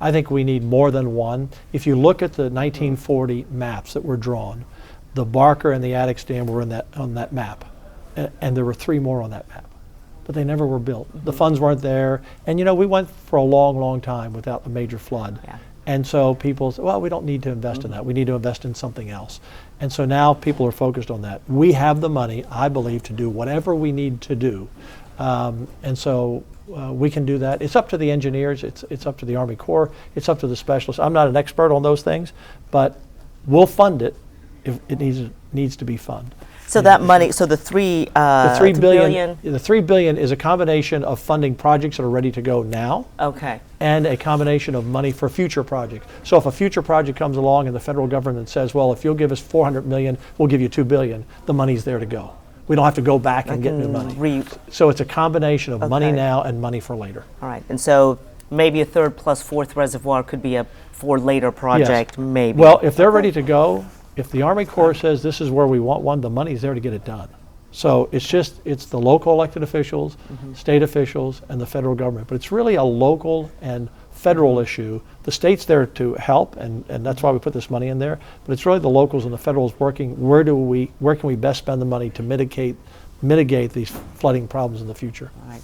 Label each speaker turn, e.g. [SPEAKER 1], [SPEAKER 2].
[SPEAKER 1] I think we need more than one. If you look at the 1940 maps that were drawn, the Barker and the Addicks Dam were on that map, and there were 3 more on that map, but they never were built. The funds weren't there, and we went for a long, long time without a major flood.
[SPEAKER 2] Yeah.
[SPEAKER 1] And so people say, well, we don't need to invest in that. We need to invest in something else. And so now people are focused on that. We have the money, I believe, to do whatever we need to do. And so we can do that. It's up to the engineers. It's up to the Army Corps. It's up to the specialists. I'm not an expert on those things, but we'll fund it if it needs to be funded.
[SPEAKER 2] So that money, so the $3 billion.
[SPEAKER 1] The $3 billion is a combination of funding projects that are ready to go now.
[SPEAKER 2] Okay.
[SPEAKER 1] And a combination of money for future projects. So if a future project comes along and the federal government says, well, if you'll give us $400 million, we'll give you $2 billion, the money's there to go. We don't have to go back and get new money. So it's a combination of money now and money for later.
[SPEAKER 2] All right. And so maybe a 3rd plus 4th reservoir could be a for later project, maybe.
[SPEAKER 1] Well, if they're ready to go, if the Army Corps says this is where we want one, the money's there to get it done. So it's the local elected officials, state officials, and the federal government. But it's really a local and federal issue. The state's there to help, and that's why we put this money in there. But it's really the locals and the federals working. Where can we best spend the money to mitigate these flooding problems in the future?
[SPEAKER 2] All right.